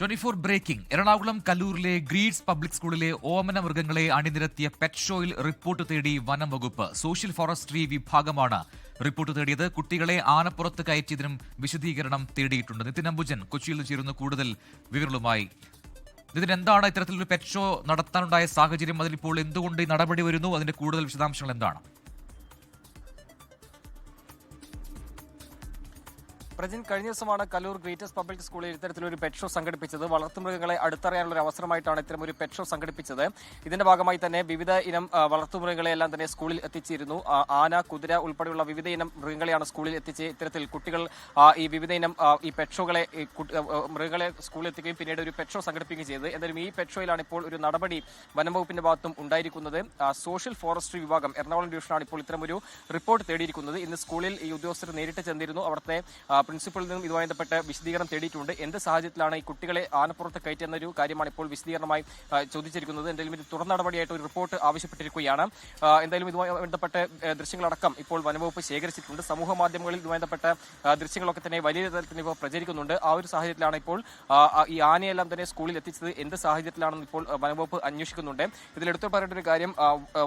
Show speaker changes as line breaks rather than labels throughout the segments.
24 breaking. Ernakulam കല്ലൂരിലെ greeds public സ്കൂളിലെ ഓമന മൃഗങ്ങളെ അണിനിരത്തിയ pet ഷോയിൽ റിപ്പോർട്ട് തേടി വനം വകുപ്പ്. സോഷ്യൽ ഫോറസ്ട്രി വിഭാഗമാണ് റിപ്പോർട്ട് തേടിയത്. കുട്ടികളെ ആനപ്പുറത്ത് കയറ്റിയതിനും വിശദീകരണം തേടിയിട്ടുണ്ട്. നിതിൻ അംബുജൻ കൊച്ചിയിൽ നിന്ന് ചേരുന്നു കൂടുതൽ വിവരങ്ങളുമായി. ഇതിന് എന്താണ് ഇത്തരത്തിലൊരു പെറ്റ് ഷോ നടത്താനുണ്ടായ സാഹചര്യം? അതിലിപ്പോൾ എന്തുകൊണ്ട് ഈ നടപടി വരുന്നു? അതിന്റെ കൂടുതൽ വിശദാംശങ്ങൾ എന്താണ്?
പ്രജിൻ, കഴിഞ്ഞ ദിവസമാണ് കല്ലൂർ ഗ്രീറ്റസ്റ്റ് പബ്ലിക് സ്കൂളിൽ ഇത്തരത്തിലൊരു പെറ്റ് ഷോ സംഘടിപ്പിച്ചത്. വളർത്തുമൃഗങ്ങളെ അടുത്തറിയാനുള്ള ഒരു അവസരമായിട്ടാണ് ഇത്തരം ഒരു പെറ്റ് ഷോ സംഘടിപ്പിച്ചത്. ഇതിന്റെ ഭാഗമായി തന്നെ വിവിധ ഇനം വളർത്തുമൃഗങ്ങളെ എല്ലാം തന്നെ സ്കൂളിൽ എത്തിച്ചിരുന്നു. ആന, കുതിര ഉൾപ്പെടെയുള്ള വിവിധ ഇനം മൃഗങ്ങളെയാണ് സ്കൂളിൽ എത്തിച്ച് ഇത്തരത്തിൽ കുട്ടികൾ ഈ വിവിധ ഇനം ഈ പെറ്റ് ഷോകളെ മൃഗങ്ങളെ സ്കൂളിൽ എത്തിക്കുകയും പിന്നീട് ഒരു പെറ്റ് ഷോ സംഘടിപ്പിക്കുകയും ചെയ്തത്. എന്തായാലും ഈ പെറ്റ് ഷോയിലാണ് ഇപ്പോൾ ഒരു നടപടി വനംവകുപ്പിന്റെ ഭാഗത്തും ഉണ്ടായിരിക്കുന്നത്. സോഷ്യൽ ഫോറസ്ട്രി വിഭാഗം എറണാകുളം ഡിവിഷനാണ് ഇപ്പോൾ ഇത്തരം ഒരു റിപ്പോർട്ട് തേടിയിരിക്കുന്നത്. ഇന്ന് സ്കൂളിൽ ഈ ഉദ്യോഗസ്ഥർ നേരിട്ട് ചെന്നിരുന്നു. അവിടുത്തെ പ്രിൻസിപ്പലിൽ നിന്നും ഇതുമായി ബന്ധപ്പെട്ട് വിശദീകരണം തേടിയിട്ടുണ്ട്. എന്ത് സാഹചര്യത്തിലാണ് ഈ കുട്ടികളെ ആനപ്പുറത്ത് കയറ്റിയെന്നൊരു കാര്യമാണ് ഇപ്പോൾ വിശദീകരണമായി ചോദിച്ചിരിക്കുന്നത്. എന്തായാലും ഇത് തുടർ നടപടിയായിട്ട് ഒരു റിപ്പോർട്ട് ആവശ്യപ്പെട്ടിരിക്കുകയാണ്. എന്തായാലും ഇതുമായി ബന്ധപ്പെട്ട ദൃശ്യങ്ങളടക്കം ഇപ്പോൾ വനംവകുപ്പ് ശേഖരിച്ചിട്ടുണ്ട്. സമൂഹ മാധ്യമങ്ങളിൽ ഇതുമായി ബന്ധപ്പെട്ട ദൃശ്യങ്ങളൊക്കെ തന്നെ വലിയ തരത്തിൽ ഇപ്പോൾ പ്രചരിക്കുന്നുണ്ട്. ആ ഒരു സാഹചര്യത്തിലാണ് ഇപ്പോൾ ഈ ആനയെല്ലാം തന്നെ സ്കൂളിൽ എത്തിച്ചത് എന്ത് സാഹചര്യത്തിലാണെന്ന് ഇപ്പോൾ വനംവകുപ്പ് അന്വേഷിക്കുന്നുണ്ട്. ഇതിൽ എടുത്തു പറയേണ്ട ഒരു കാര്യം,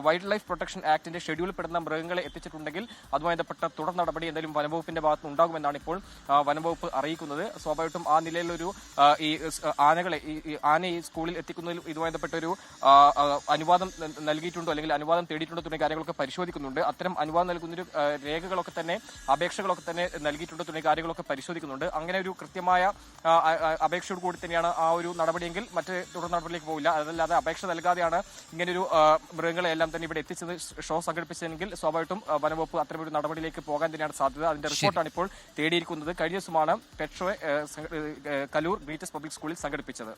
വൈൽഡ് ലൈഫ് പ്രൊട്ടക്ഷൻ ആക്ടിന്റെ ഷെഡ്യൂളിൽ പെടുന്ന മൃഗങ്ങളെ എത്തിച്ചിട്ടുണ്ടെങ്കിൽ അതുമായി ബന്ധപ്പെട്ട തുടർ നടപടി എന്തായാലും വനംവകുപ്പിന്റെ ഭാഗത്ത് ഉണ്ടാകുമെന്നാണ് ഇപ്പോൾ വനംവകുപ്പ് അറിയിക്കുന്നത്. സ്വാഭാവികമായിട്ടും ആ നിലയിലൊരു ഈ ആന ഈ സ്കൂളിൽ എത്തിക്കുന്നതിൽ ഇതുമായി ബന്ധപ്പെട്ടൊരു അനുവാദം നൽകിയിട്ടുണ്ടോ അല്ലെങ്കിൽ അനുവാദം തേടിയിട്ടുണ്ടോ തുടങ്ങിയ കാര്യങ്ങളൊക്കെ പരിശോധിക്കുന്നുണ്ട്. അത്തരം അനുവാദം നൽകുന്നൊരു രേഖകളൊക്കെ തന്നെ അപേക്ഷകളൊക്കെ തന്നെ നൽകിയിട്ടുണ്ടോ തുടങ്ങിയ കാര്യങ്ങളൊക്കെ പരിശോധിക്കുന്നുണ്ട്. അങ്ങനെ ഒരു കൃത്യമായ അപേക്ഷയോട് കൂടി തന്നെയാണ് ആ ഒരു നടപടിയെങ്കിൽ മറ്റ് തുടർ നടപടിയിലേക്ക് പോകില്ല. അതല്ലാതെ അപേക്ഷ നൽകാതെയാണ് ഇങ്ങനൊരു മൃഗങ്ങളെ എല്ലാം തന്നെ ഇവിടെ എത്തിച്ചത് ഷോ സംഘടിപ്പിച്ചതെങ്കിൽ സ്വാഭാവികമായിട്ടും വനംവകുപ്പ് അത്തരമൊരു നടപടിയിലേക്ക് പോകാൻ തന്നെയാണ് സാധ്യത. അതിന്റെ റിപ്പോർട്ടാണ് ഇപ്പോൾ തേടിയിരിക്കുന്നത്. കഴിഞ്ഞ ദിവസമാണ് പെറ്റ് ഷോ കല്ലൂർ ഗ്രീറ്റസ്റ്റ് പബ്ലിക് സ്കൂളിൽ സംഘടിപ്പിച്ചത്.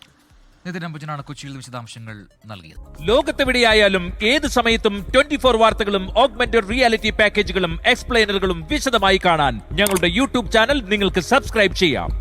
നിതിൻ അംബുജനാണ് കൊച്ചിയിൽ വിശദാംശങ്ങൾ നൽകിയത്.
ലോകത്തെവിടെയായാലും ഏത് സമയത്തും 24 വാർത്തകളും ഓഗ്മെന്റഡ് റിയാലിറ്റി പാക്കേജുകളും എക്സ്പ്ലെയിനറുകളും വിശദമായി കാണാൻ ഞങ്ങളുടെ യൂട്യൂബ് ചാനൽ നിങ്ങൾക്ക് സബ്സ്ക്രൈബ് ചെയ്യാം.